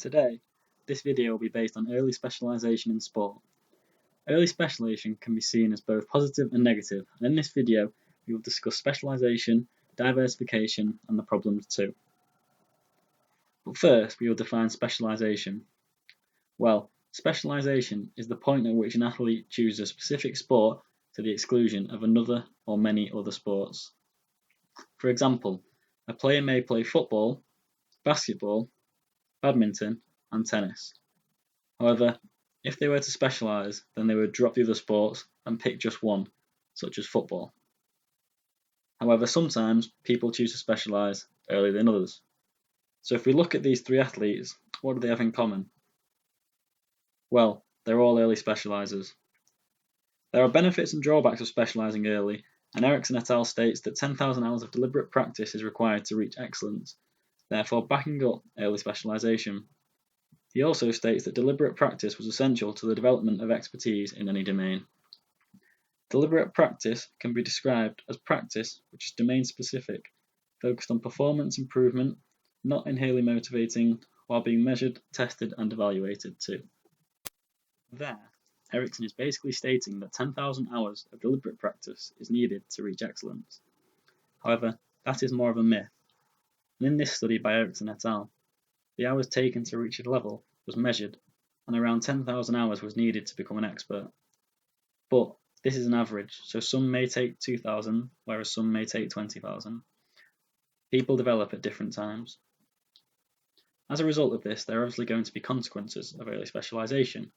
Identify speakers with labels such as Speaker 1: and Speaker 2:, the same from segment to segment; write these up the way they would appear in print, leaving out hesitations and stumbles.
Speaker 1: Today, this video will be based on early specialisation in sport. Early specialisation can be seen as both positive and negative, and in this video we will discuss specialisation, diversification and the problems too. But first we will define specialisation. Well, specialisation is the point at which an athlete chooses a specific sport to the exclusion of another or many other sports. For example, a player may play football, basketball, badminton and tennis. However, if they were to specialise, then they would drop the other sports and pick just one, such as football. However, sometimes people choose to specialise earlier than others. So if we look at these three athletes, what do they have in common? Well, they're all early specialisers. There are benefits and drawbacks of specialising early, and Ericsson et al. States that 10,000 hours of deliberate practice is required to reach excellence, therefore backing up early specialisation. He also states that deliberate practice was essential to the development of expertise in any domain. Deliberate practice can be described as practice which is domain-specific, focused on performance improvement, not inherently motivating, while being measured, tested and evaluated too. There, Ericsson is basically stating that 10,000 hours of deliberate practice is needed to reach excellence. However, that is more of a myth, and in this study by Ericsson et al., the hours taken to reach a level was measured, and around 10,000 hours was needed to become an expert. But this is an average, so some may take 2,000, whereas some may take 20,000. People develop at different times. As a result of this, there are obviously going to be consequences of early specialisation.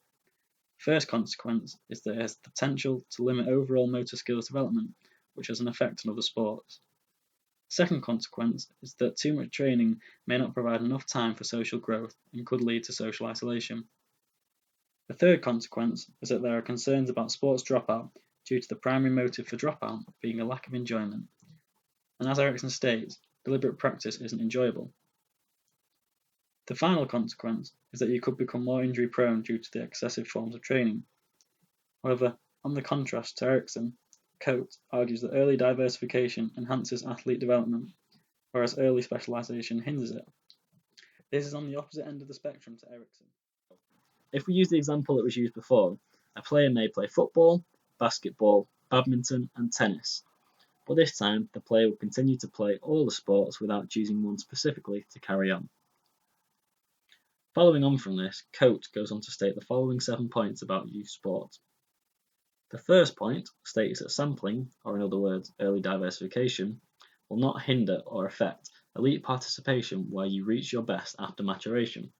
Speaker 1: First consequence is that it has the potential to limit overall motor skills development, which has an effect on other sports. Second consequence is that too much training may not provide enough time for social growth and could lead to social isolation. The third consequence is that there are concerns about sports dropout due to the primary motive for dropout being a lack of enjoyment. And as Ericsson states, deliberate practice isn't enjoyable. The final consequence is that you could become more injury prone due to the excessive forms of training. However, on the contrast to Ericsson, Coates argues that early diversification enhances athlete development, whereas early specialisation hinders it. This is on the opposite end of the spectrum to Ericsson. If we use the example that was used before, a player may play football, basketball, badminton and tennis, but this time the player will continue to play all the sports without choosing one specifically to carry on. Following on from this, Coates goes on to state the following 7 points about youth sport. The first point states that sampling, or in other words, early diversification, will not hinder or affect elite participation where you reach your best after maturation.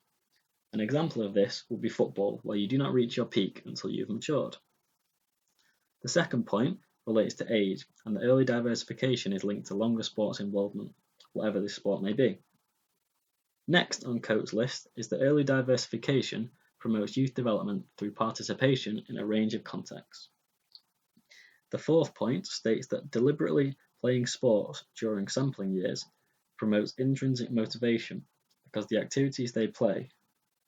Speaker 1: An example of this would be football, where you do not reach your peak until you've matured. The second point relates to age, and that early diversification is linked to longer sports involvement, whatever this sport may be. Next on Coates' list is that early diversification promotes youth development through participation in a range of contexts. The fourth point states that deliberately playing sports during sampling years promotes intrinsic motivation because the activities they play,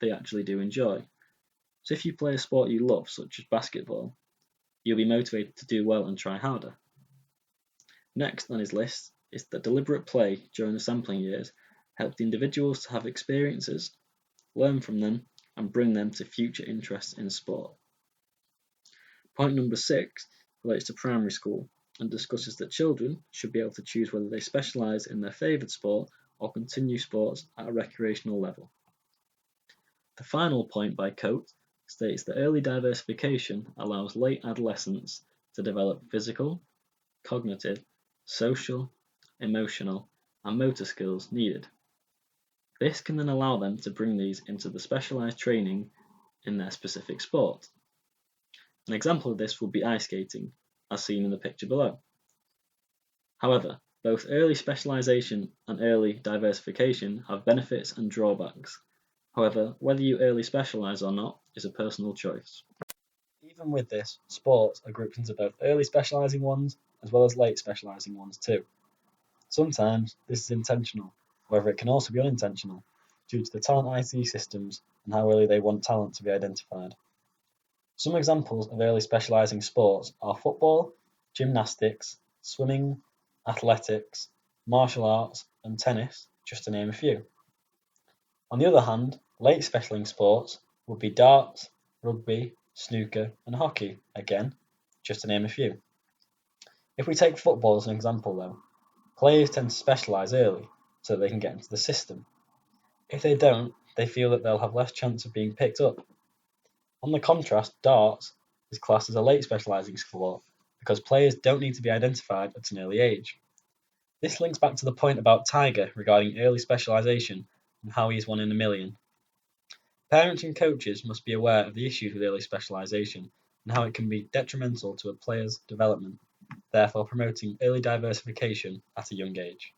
Speaker 1: they actually do enjoy. So if you play a sport you love, such as basketball, you'll be motivated to do well and try harder. Next on his list is that deliberate play during the sampling years helps individuals to have experiences, learn from them, and bring them to future interests in sport. Point number 6 relates to primary school and discusses that children should be able to choose whether they specialise in their favoured sport or continue sports at a recreational level. The final point by Coates states that early diversification allows late adolescents to develop physical, cognitive, social, emotional, and motor skills needed. This can then allow them to bring these into the specialised training in their specific sport. An example of this would be ice skating, as seen in the picture below. However, both early specialisation and early diversification have benefits and drawbacks. However, whether you early specialise or not is a personal choice. Even with this, sports are grouped into both early specialising ones as well as late specialising ones too. Sometimes this is intentional, however it can also be unintentional due to the talent IT systems and how early they want talent to be identified. Some examples of early specialising sports are football, gymnastics, swimming, athletics, martial arts and tennis, just to name a few. On the other hand, Late specialising sports would be darts, rugby, snooker and hockey, again, just to name a few. If we take football as an example though, players tend to specialise early so that they can get into the system. If they don't, they feel that they'll have less chance of being picked up. On the contrast, darts is classed as a late specialising sport because players don't need to be identified at an early age. This links back to the point about Tiger regarding early specialisation and how he is one in a million. Parents and coaches must be aware of the issues with early specialisation and how it can be detrimental to a player's development, therefore promoting early diversification at a young age.